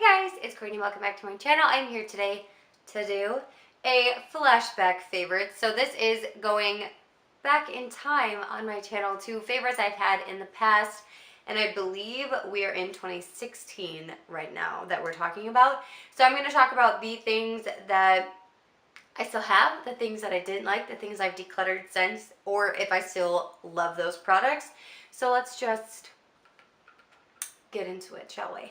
Hey guys, it's Courtney. Welcome back to my channel. I'm here today to do a flashback favorite. So this is going back in time on my channel to favorites I've had in the past. And I believe we are in 2016 right now that we're talking about. So I'm going to talk about the things that I still have, the things that I didn't like, the things I've decluttered since, or if I still love those products. So let's just get into it, shall we?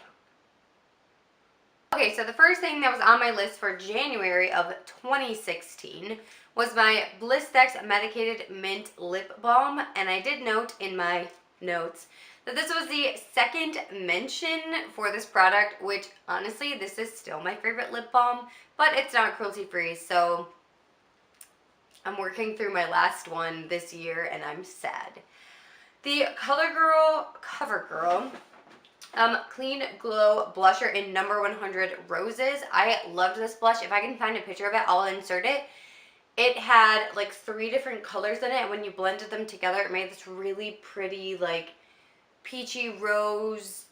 Okay, so the first thing that was on my list for January of 2016 was my Blistex Medicated Mint Lip Balm, and I did note in my notes that this was the second mention for this product, which honestly, this is still my favorite lip balm, but it's not cruelty-free, so I'm working through my last one this year, and I'm sad. The Covergirl Clean Glow Blusher in number 100 Roses. I loved this blush. If I can find a picture of it, I'll insert it. It had like 3 different colors in it, and when you blended them together, it made this really pretty, like, peachy rose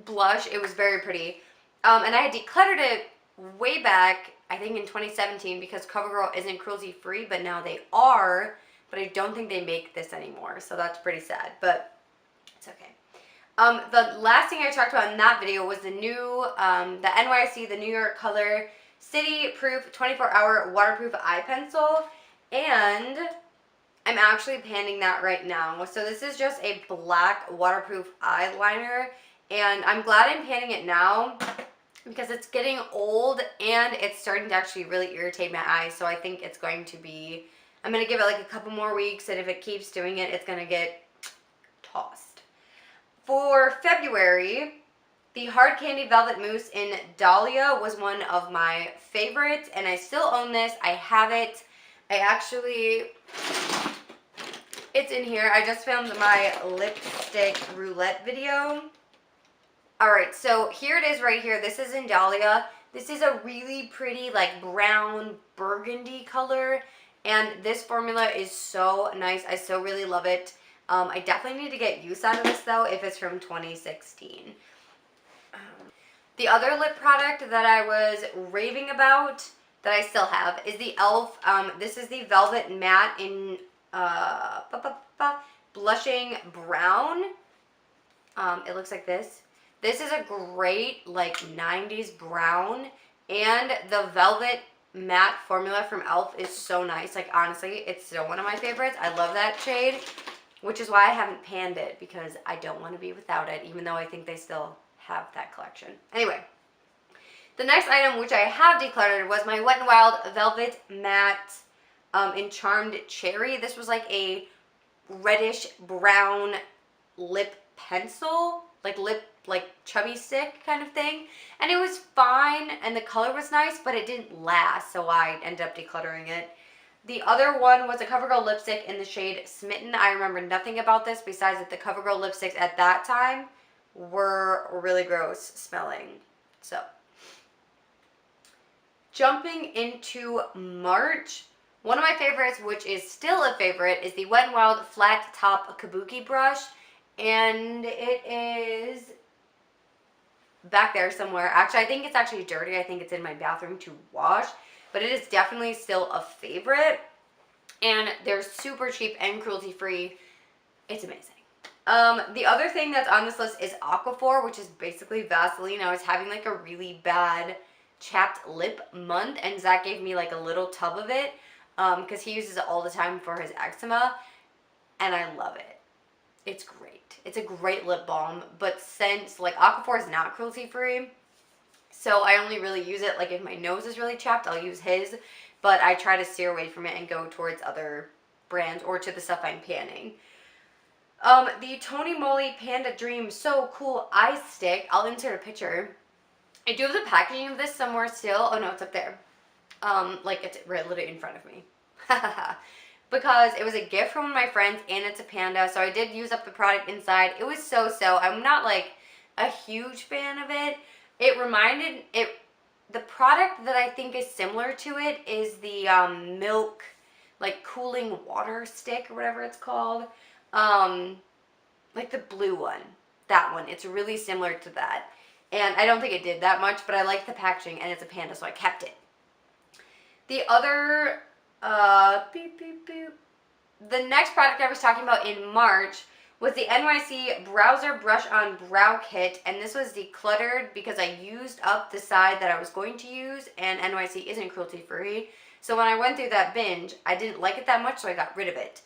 blush. It was very pretty. And I had decluttered it way back, I think in 2017, because CoverGirl isn't cruelty-free, but now they are. But I don't think they make this anymore, so that's pretty sad, but it's okay. The last thing I talked about in that video was the new, the NYC, the New York Color City Proof 24-Hour Waterproof Eye Pencil, and I'm actually panning that right now. So this is just a black waterproof eyeliner, and I'm glad I'm panning it now because it's getting old and it's starting to actually really irritate my eyes, so I think it's going to be, I'm going to give it like a couple more weeks, and if it keeps doing it, it's going to get tossed. For February, the Hard Candy Velvet Mousse in Dahlia was one of my favorites, and I still own this. I have it. It's in here. I just filmed my lipstick roulette video. Alright, so here it is right here. This is in Dahlia. This is a really pretty, like, brown burgundy color, and this formula is so nice. I so really love it. I definitely need to get use out of this, though, if it's from 2016. The other lip product that I was raving about, that I still have, is the e.l.f. This is the Velvet Matte in Blushing Brown. It looks like this. This is a great, like, 90s brown, and the Velvet Matte formula from e.l.f. is so nice. Like, honestly, it's still one of my favorites. I love that shade, which is why I haven't panned it, because I don't want to be without it, even though I think they still have that collection. Anyway, the next item, which I have decluttered, was my Wet n Wild Velvet Matte in Charmed Cherry. This was like a reddish brown lip pencil, like chubby stick kind of thing. And it was fine, and the color was nice, but it didn't last, so I ended up decluttering it. The other one was a CoverGirl lipstick in the shade Smitten. I remember nothing about this besides that the CoverGirl lipsticks at that time were really gross smelling. So, jumping into March, one of my favorites, which is still a favorite, is the Wet n Wild Flat Top Kabuki brush. And it is back there somewhere. Actually, I think it's actually dirty. I think it's in my bathroom to wash. But it is definitely still a favorite, and they're super cheap and cruelty-free. It's amazing. The other thing that's on this list is Aquaphor, which is basically Vaseline. I was having like a really bad chapped lip month, and Zach gave me like a little tub of it because he uses it all the time for his eczema, and I love it. It's great. It's a great lip balm, but since like Aquaphor is not cruelty-free, so I only really use it, like, if my nose is really chapped, I'll use his. But I try to steer away from it and go towards other brands or to the stuff I'm panning. The Tony Moly Panda Dream So Cool Eye Stick. I'll insert a picture. I do have the packaging of this somewhere still. Oh, no, it's up there. Like, it's right literally in front of me. Because it was a gift from one of my friends, and it's a panda. So I did use up the product inside. It was so-so. I'm not, like, a huge fan of it. The product that I think is similar to it is the milk, like, cooling water stick or whatever it's called. Like the blue one. That one. It's really similar to that. And I don't think it did that much, but I liked the packaging, and it's a panda, so I kept it. The other, beep, beep, beep. The next product I was talking about in March was the NYC Browser Brush On Brow Kit, and this was decluttered because I used up the side that I was going to use, and NYC isn't cruelty free. So when I went through that binge, I didn't like it that much, so I got rid of it.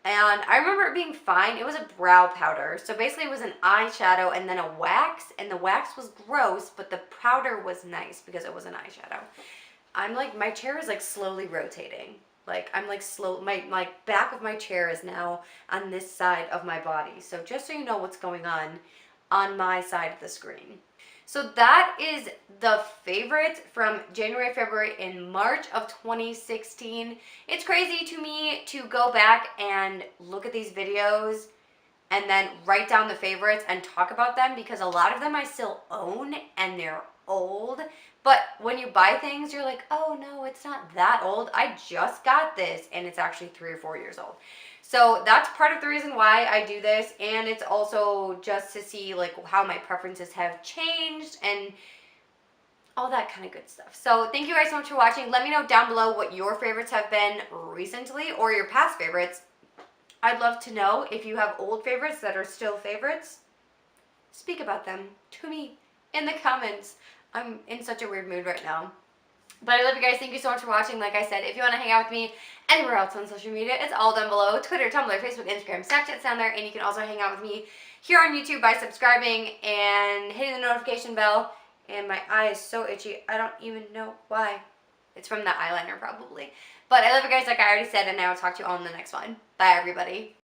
And I remember it being fine. It was a brow powder. So basically it was an eyeshadow and then a wax, and the wax was gross, but the powder was nice because it was an eyeshadow. I'm like, my chair is like slowly rotating. Like, I'm like slow, my back of my chair is now on this side of my body. So just so you know what's going on my side of the screen. So that is the favorites from January, February, and March of 2016. It's crazy to me to go back and look at these videos and then write down the favorites and talk about them, because a lot of them I still own and they're old. But when you buy things, you're like, oh no, it's not that old. I just got this and it's actually 3 or 4 years old. So that's part of the reason why I do this, and it's also just to see like how my preferences have changed and all that kind of good stuff. So thank you guys so much for watching. Let me know down below what your favorites have been recently or your past favorites. I'd love to know if you have old favorites that are still favorites. Speak about them to me in the comments. I'm in such a weird mood right now. But I love you guys. Thank you so much for watching. Like I said, if you want to hang out with me anywhere else on social media, it's all down below. Twitter, Tumblr, Facebook, Instagram, Snapchat's down there. And you can also hang out with me here on YouTube by subscribing and hitting the notification bell. And my eye is so itchy. I don't even know why. It's from the eyeliner probably. But I love you guys like I already said, and I will talk to you all in the next one. Bye, everybody.